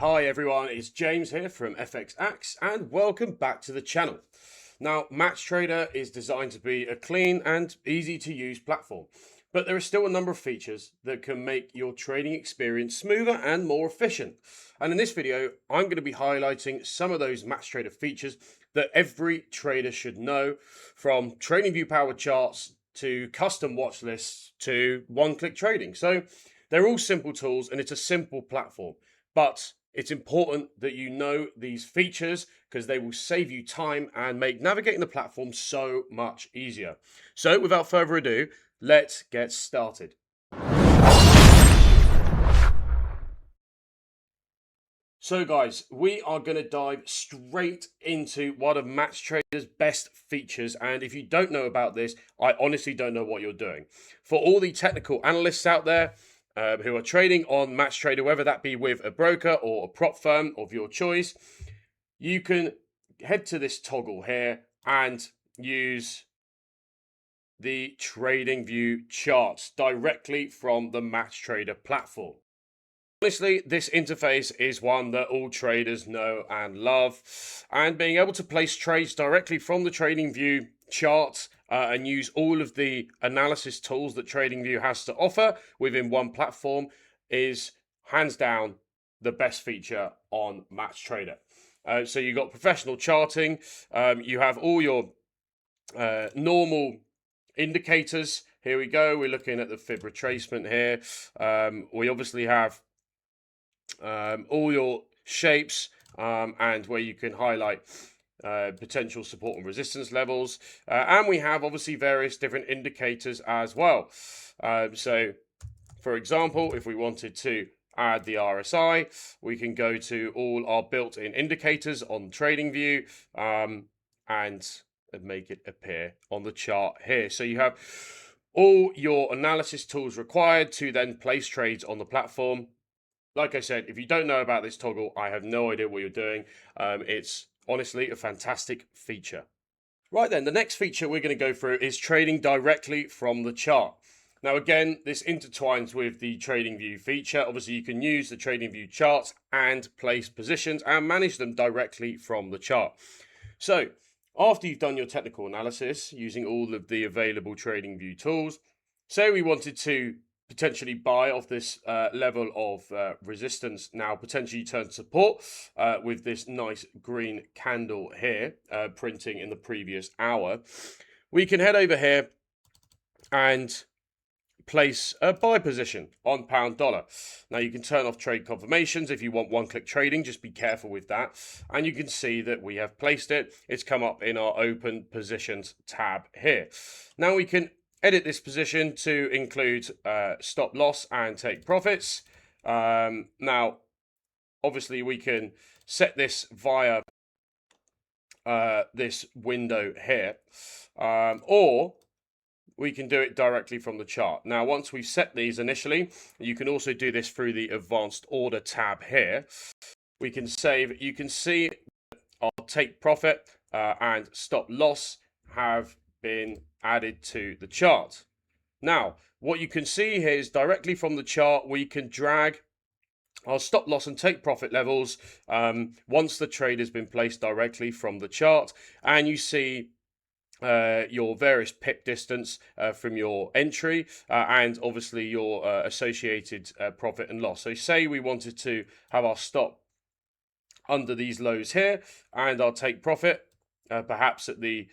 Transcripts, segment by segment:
Hi everyone, it's James here from FXAxe and welcome back to the channel. Now, MatchTrader is designed to be a clean and easy to use platform, but there are still a number of features that can make your trading experience smoother and more efficient. And in this video, I'm going to be highlighting some of those MatchTrader features that every trader should know, from TradingView powered charts to custom watch lists to one-click trading. So they're all simple tools and it's a simple platform, but it's important that you know these features because they will save you time and make navigating the platform so much easier. So without further ado, let's get started. So guys, we are going to dive straight into one of MatchTrader's best features, and if you don't know about this, I honestly don't know what you're doing. For all the technical analysts out there who are trading on MatchTrader, whether that be with a broker or a prop firm of your choice, you can head to this toggle here and use the TradingView charts directly from the MatchTrader platform. Honestly, this interface is one that all traders know and love, and being able to place trades directly from the TradingView chart and use all of the analysis tools that TradingView has to offer within one platform is hands down the best feature on MatchTrader. So you've got professional charting, you have all your normal indicators. Here we go, we're looking at the fib retracement here. We obviously have all your shapes and where you can highlight potential support and resistance levels, and we have obviously various different indicators as well. So for example, if we wanted to add the RSI, we can go to all our built-in indicators on TradingView and make it appear on the chart here. So you have all your analysis tools required to then place trades on the platform. Like I said, if you don't know about this toggle, I have no idea what you're doing. It's honestly a fantastic feature. Right then, the next feature we're going to go through is trading directly from the chart. Now again, this intertwines with the TradingView feature. Obviously, you can use the TradingView charts and place positions and manage them directly from the chart. So after you've done your technical analysis using all of the available TradingView tools, say we wanted to potentially buy off this level of resistance, now potentially turn support with this nice green candle here printing in the previous hour, we can head over here and place a buy position on pound dollar. Now you can turn off trade confirmations if you want one-click trading, just be careful with that. And you can see that we have placed it. It's come up in our open positions tab here. Now we can edit this position to include stop loss and take profits. Now obviously we can set this via this window here, or we can do it directly from the chart. Now, once we've set these initially, you can also do this through the advanced order tab here. We can save. You can see our take profit and stop loss have been added to the chart. Now, what you can see here is directly from the chart, we can drag our stop loss and take profit levels once the trade has been placed directly from the chart, and you see your various pip distance from your entry and obviously your associated profit and loss. So say we wanted to have our stop under these lows here and our take profit perhaps at the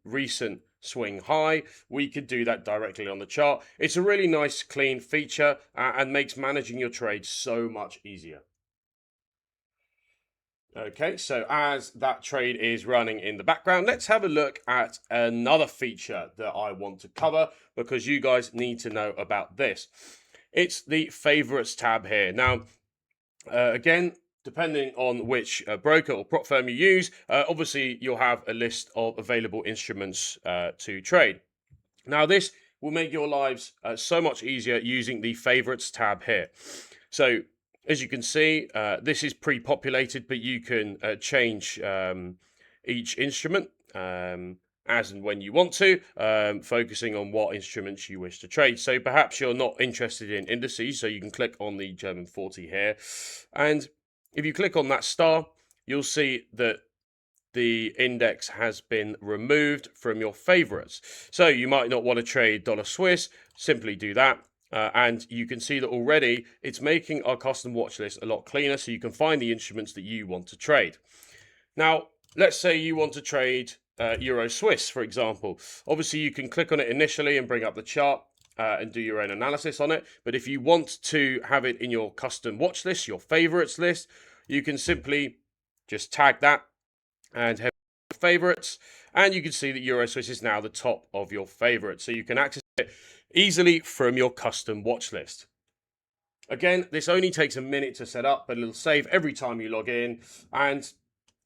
recent swing high, we could do that directly on the chart. It's a really nice clean feature and makes managing your trades so much easier. Okay, so as that trade is running in the background, let's have a look at another feature that I want to cover because you guys need to know about this. It's the favorites tab here. Now, again, depending on which broker or prop firm you use, obviously you'll have a list of available instruments to trade. Now, this will make your lives so much easier using the favorites tab here. So as you can see, this is pre-populated, but you can change each instrument as and when you want to, focusing on what instruments you wish to trade. So perhaps you're not interested in indices, so you can click on the German 40 here, and If you click on that star, you'll see that the index has been removed from your favorites. So you might not want to trade dollar Swiss, simply do that. And you can see that already it's making our custom watch list a lot cleaner, so you can find the instruments that you want to trade. Now, let's say you want to trade Euro Swiss, for example. Obviously, you can click on it initially and bring up the chart and do your own analysis on it. But if you want to have it in your custom watch list, your favorites list, you can simply just tag that and have favorites, and you can see that Euro Swiss is now the top of your favorites, so you can access it easily from your custom watch list. Again, this only takes a minute to set up, but it'll save every time you log in, and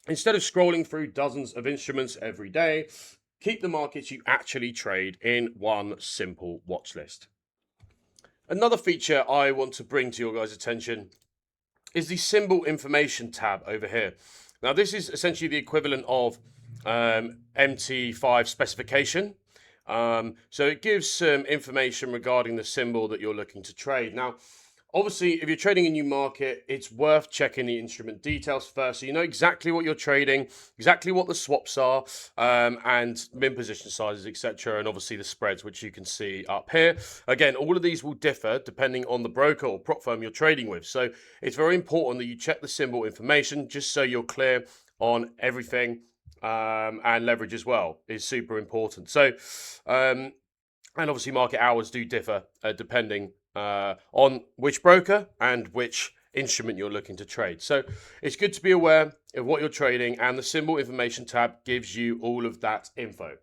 instead of scrolling through dozens of instruments every day, keep the markets you actually trade in one simple watch list. Another feature I want to bring to your guys' attention is the symbol information tab over here. Now, this is essentially the equivalent of MT5 specification. So it gives some information regarding the symbol that you're looking to trade. Now, obviously, if you're trading a new market, it's worth checking the instrument details first, so you know exactly what you're trading, exactly what the swaps are, and min position sizes, etc., and obviously the spreads, which you can see up here. Again, all of these will differ depending on the broker or prop firm you're trading with, so it's very important that you check the symbol information just so you're clear on everything, and leverage as well is super important. So, and obviously market hours do differ depending on which broker and which instrument you're looking to trade. So it's good to be aware of what you're trading, and the symbol information tab gives you all of that info.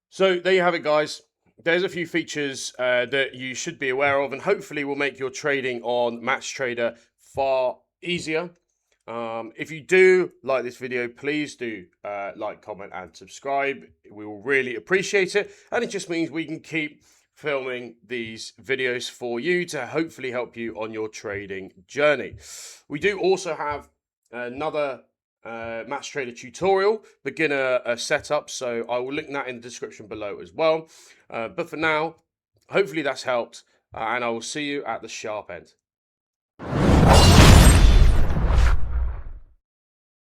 So there you have it, guys. There's a few features that you should be aware of, and hopefully will make your trading on MatchTrader far easier. If you do like this video, please do like, comment, and subscribe. We will really appreciate it, and it just means we can keep filming these videos for you to hopefully help you on your trading journey. We do also have another MatchTrader tutorial, beginner setup, so I will link that in the description below as well. But for now, hopefully that's helped, and I will see you at the sharp end.